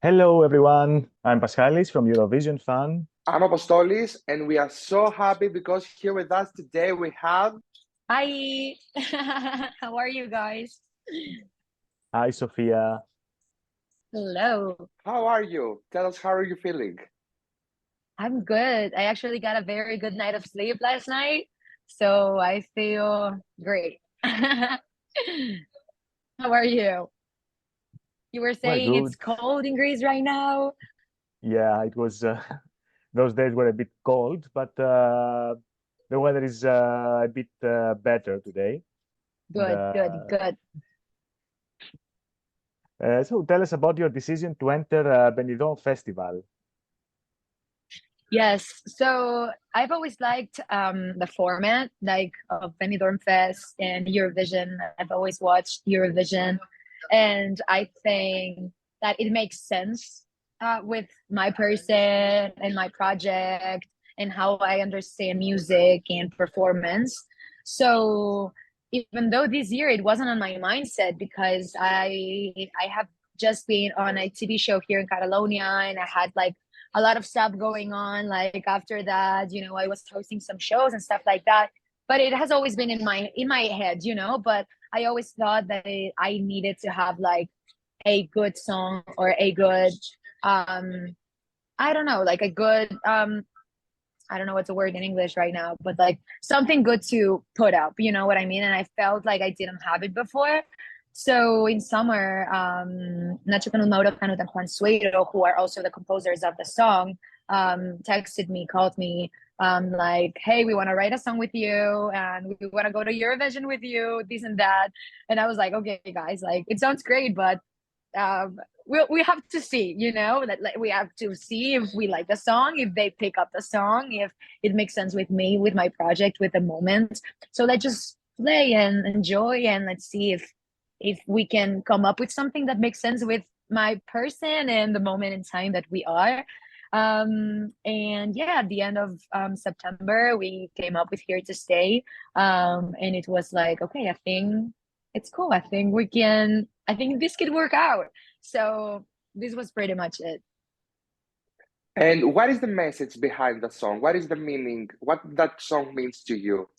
Hello, everyone. I'm Paschalis from Eurovisionfun. I'm Apostolis, and we are so happy because here with us today we have. Hi, how are you guys? Hi, Sofia. Hello, How are you? Tell us, how are you feeling? I'm good. I actually got a very good night of sleep last night, so I feel great. How are you? You were Well, saying it's good. cold in Greece right now. Yeah, it was, those days were a bit cold, but the weather is a bit better today. And, Good, good, good. so tell us about your decision to enter Benidorm Festival. Yes, so I've always liked the format like of Benidorm Fest and Eurovision. I've always watched Eurovision, and I think that it makes sense with my person and my project and how I understand music and performance. So even though this year it wasn't on my mindset because I have just been on a TV show here in Catalonia, and I had like a lot of stuff going on. Like after that, I was hosting some shows and stuff like that. But it has always been in my head, But I always thought that I needed to have like a good song or a good, I don't know, like a good, I don't know what's the word in English right now, but like something good to put up, you know what I mean? And I felt like I didn't have it before. So in summer, Nacho Canut, Mauro Canut, and Juan Sueiro, who are also the composers of the song, texted me, called me, like, hey, we want to write a song with you and we want to go to Eurovision with you, this and that. And I was like, okay, guys, like it sounds great, but we have to see, that like, we have to see if we like the song, if they pick up the song, if it makes sense with me, with my project, with the moment. So let's just play and enjoy, and let's see if we can come up with something that makes sense with my person and the moment in time that we are. And yeah, at the end of September, we came up with Here to Stay. And it was like, okay, I think it's cool. I think this could work out. So this was pretty much it. And what is the message behind the song? What is the meaning? What that song means to you?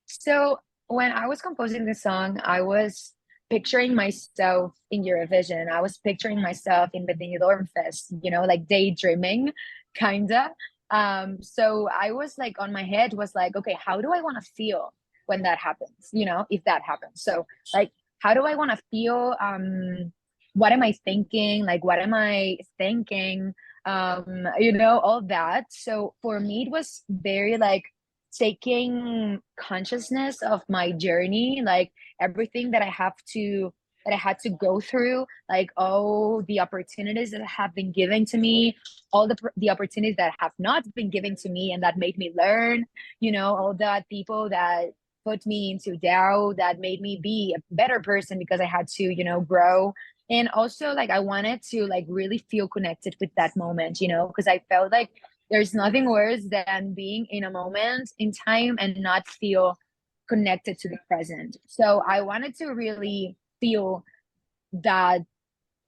So when I was composing the song, I was picturing myself in Eurovision. I was picturing myself in the Benidorm Fest, like daydreaming, kinda. So I was like on my head was like, okay, how do I want to feel when that happens? If that happens. So like, how do I want to feel? What am I thinking? Like, what am I thinking? All that. So for me, it was very like taking consciousness of my journey, like everything that I had to go through, like all the opportunities that have been given to me, all the opportunities that have not been given to me and that made me learn, all the people that put me into doubt, that made me be a better person because I had to, grow. And also like I wanted to like really feel connected with that moment, because I felt like there's nothing worse than being in a moment in time and not feel connected to the present. So I wanted to really feel that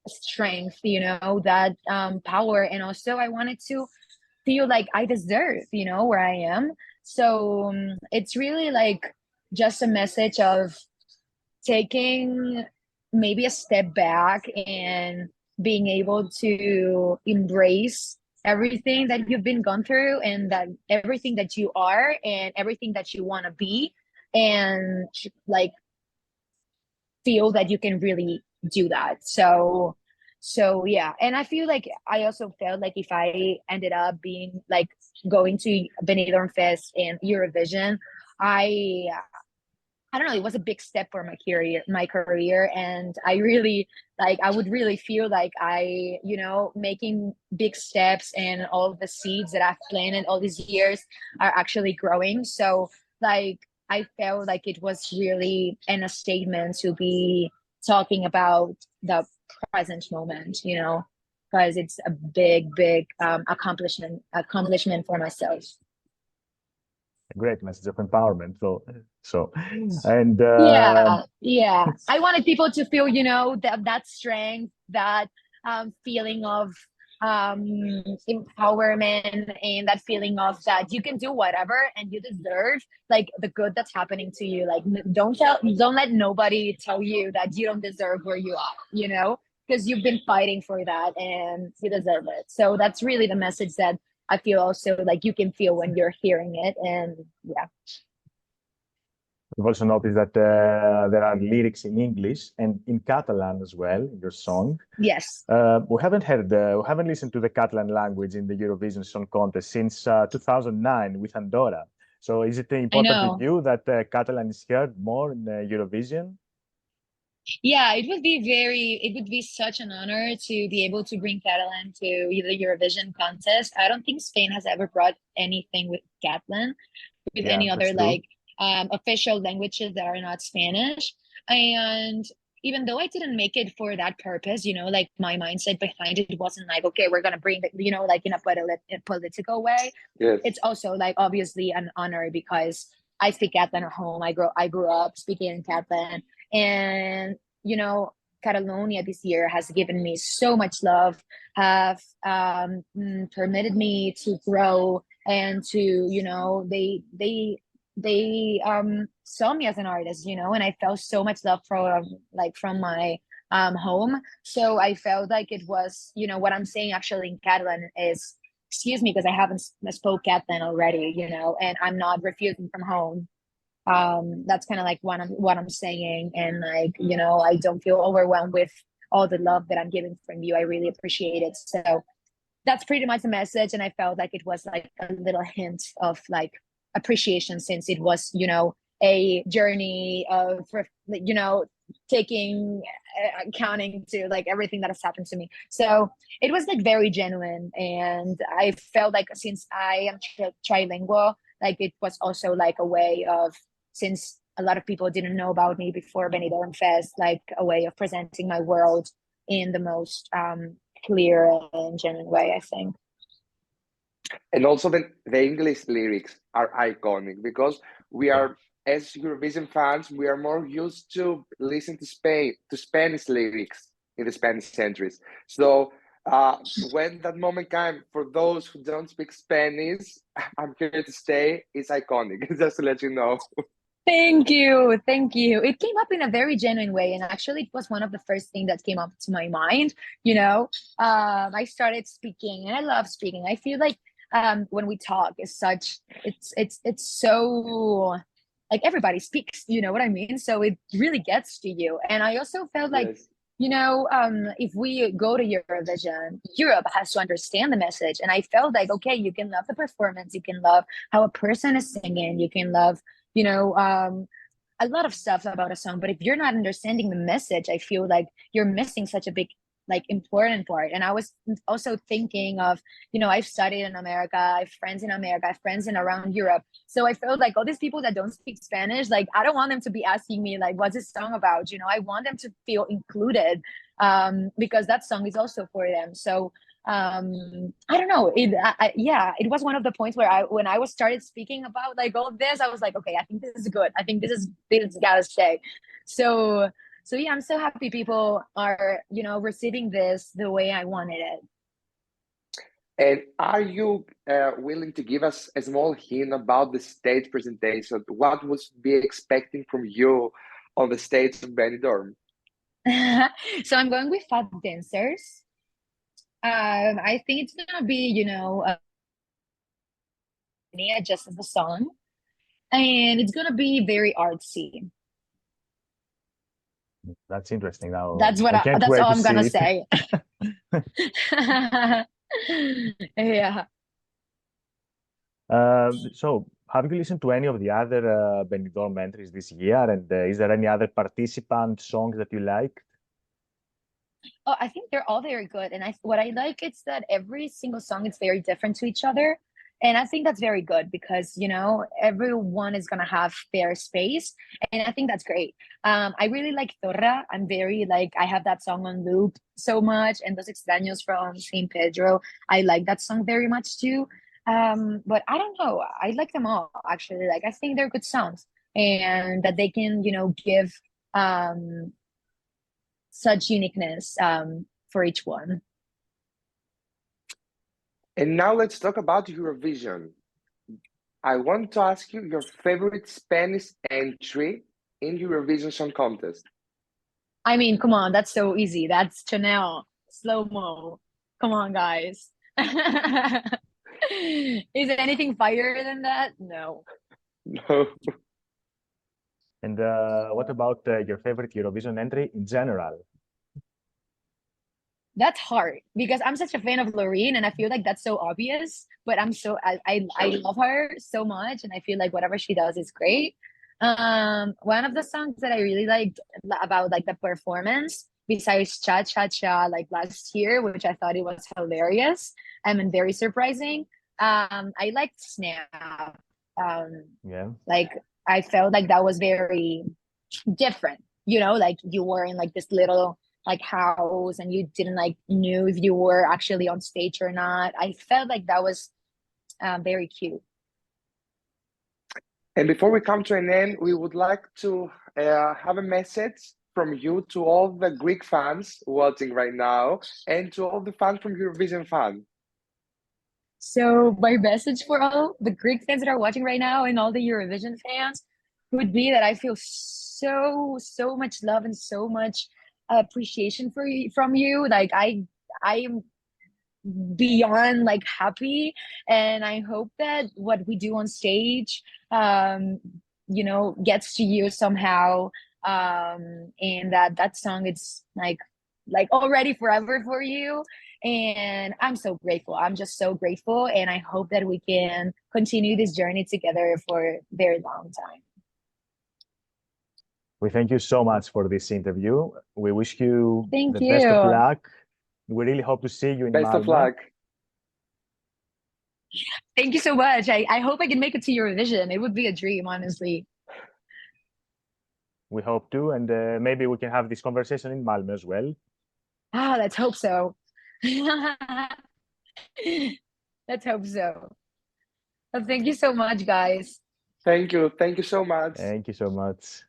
strength, that power. And also I wanted to feel like I deserve, where I am. So it's really like just a message of taking maybe a step back and being able to embrace everything that you've been gone through, and that everything that you are and everything that you want to be, and like feel that you can really do that. So yeah, and I feel like I also felt like if I ended up being like going to Benidorm Fest and Eurovision, I don't know, it was a big step for my career. And I really like, I would really feel like making big steps, and all the seeds that I've planted all these years are actually growing. So like, I felt like it was really a statement to be talking about the present moment, because it's a big accomplishment for myself. A great message of empowerment. So, and Yeah, I wanted people to feel, that strength, that feeling of empowerment, and that feeling of that you can do whatever and you deserve like the good that's happening to you. Like don't let nobody tell you that you don't deserve where you are, you know, because you've been fighting for that and you deserve it. So that's really the message that I feel also like you can feel when you're hearing it. And yeah. We've also noticed that there are lyrics in English and in Catalan as well in your song. Yes. We haven't listened to the Catalan language in the Eurovision Song Contest since 2009 with Andorra. So is it important to you that Catalan is heard more in Eurovision? Yeah, it would be such an honor to be able to bring Catalan to the Eurovision contest. I don't think Spain has ever brought anything with Catalan, with any other like official languages that are not Spanish. And even though I didn't make it for that purpose, you know, like my mindset behind it wasn't like, okay, we're gonna bring it, you know, like in a political way. Yes. It's also like obviously an honor because I speak Catalan at home. I grew up speaking in Catalan, and you know, Catalonia this year has given me so much love, have permitted me to grow and to, you know, they saw me as an artist, you know, and I felt so much love from my home. So I felt like it was, you know, what I'm saying actually in Catalan is, excuse me, because I haven't spoke Catalan already, you know, and I'm not refusing from home. That's kind of like what I'm saying, and like, you know, I don't feel overwhelmed with all the love that I'm getting from you. I really appreciate it. So that's pretty much the message, and I felt like it was like a little hint of like appreciation, since it was, you know, a journey of, you know, taking accounting to like everything that has happened to me. So it was like very genuine, and I felt like since I am trilingual, like it was also like a way of, since a lot of people didn't know about me before Benidorm Fest, like a way of presenting my world in the most clear and genuine way, I think. And also the English lyrics are iconic because we are, as Eurovision fans, we are more used to listen to Spanish lyrics in the Spanish entries. So when that moment came, for those who don't speak Spanish, I'm here to stay, it's iconic, just to let you know. Thank you. Thank you. It came up in a very genuine way. And actually, it was one of the first things that came up to my mind. You know, I started speaking, and I love speaking. I feel like when we talk, it's so like everybody speaks, you know what I mean? So it really gets to you. And I also felt like, Yes. you know, if we go to Eurovision, Europe has to understand the message. And I felt like, okay, you can love the performance, you can love how a person is singing, you can love, you know, a lot of stuff about a song. But if you're not understanding the message, I feel like you're missing such a big, like, important part. And I was also thinking of, you know, I've studied in America, I have friends in America, I have friends in around Europe. So I felt like all these people that don't speak Spanish, like, I don't want them to be asking me, like, what's this song about? You know, I want them to feel included, because that song is also for them. So I don't know, yeah, it was one of the points where when I was started speaking about like all this, I was like, okay, I think this is good, I think this gotta stay. So yeah, I'm so happy people are, you know, receiving this the way I wanted it. And are you willing to give us a small hint about the stage presentation? What was be expecting from you on the stage of Benidorm? So I'm going with 5 dancers. I think it's gonna be, you know, just as the song, and it's gonna be very artsy. That's interesting. Now That's what can't that's wait all to I'm gonna see say. Yeah. So, have you listened to any of the other Benidorm entries this year? And is there any other participant songs that you like? Oh, I think they're all very good. And what I like is that every single song is very different to each other. And I think that's very good because, you know, everyone is gonna have their space. And I think that's great. I really like Torra. I'm very like, I have that song on loop so much. And Dos Extraños from Saint Pedro. I like that song very much too. But I don't know. I like them all actually. Like, I think they're good songs, and that they can, you know, give such uniqueness for each one. And now let's talk about Eurovision. I want to ask you your favorite Spanish entry in Eurovision Song Contest. I mean, come on, that's so easy. That's Chanel, slow-mo. Come on, guys. Is it anything fire than that? No. No. And what about your favorite Eurovision entry in general? That's hard because I'm such a fan of Loreen, and I feel like that's so obvious. But I love her so much, and I feel like whatever she does is great. One of the songs that I really liked about like the performance, besides Cha Cha Cha, like last year, which I thought it was hilarious and very surprising. I liked Snap. Yeah. Like I felt like that was very different. You know, like you were in like this little like house and you didn't like knew if you were actually on stage or not. I felt like that was very cute. And before we come to an end, we would like to have a message from you to all the Greek fans watching right now and to all the fans from Eurovisionfun. So my message for all the Greek fans that are watching right now and all the Eurovision fans would be that I feel so much love and so much appreciation for you from you. Like I am beyond like happy, and I hope that what we do on stage you know gets to you somehow, and that song it's like already forever for you. And I'm so grateful. I'm just so grateful, and I hope that we can continue this journey together for a very long time. We thank you so much for this interview. We wish you Thank the you. best of luck. We really hope to see you in Best Malmö. of luck. Thank you so much. I hope I can make it to Eurovision. It would be a dream, honestly. We hope to, and maybe we can have this conversation in Malmö as well. Ah, let's hope so. Let's hope so. Well, thank you so much, guys. Thank you. Thank you so much. Thank you so much.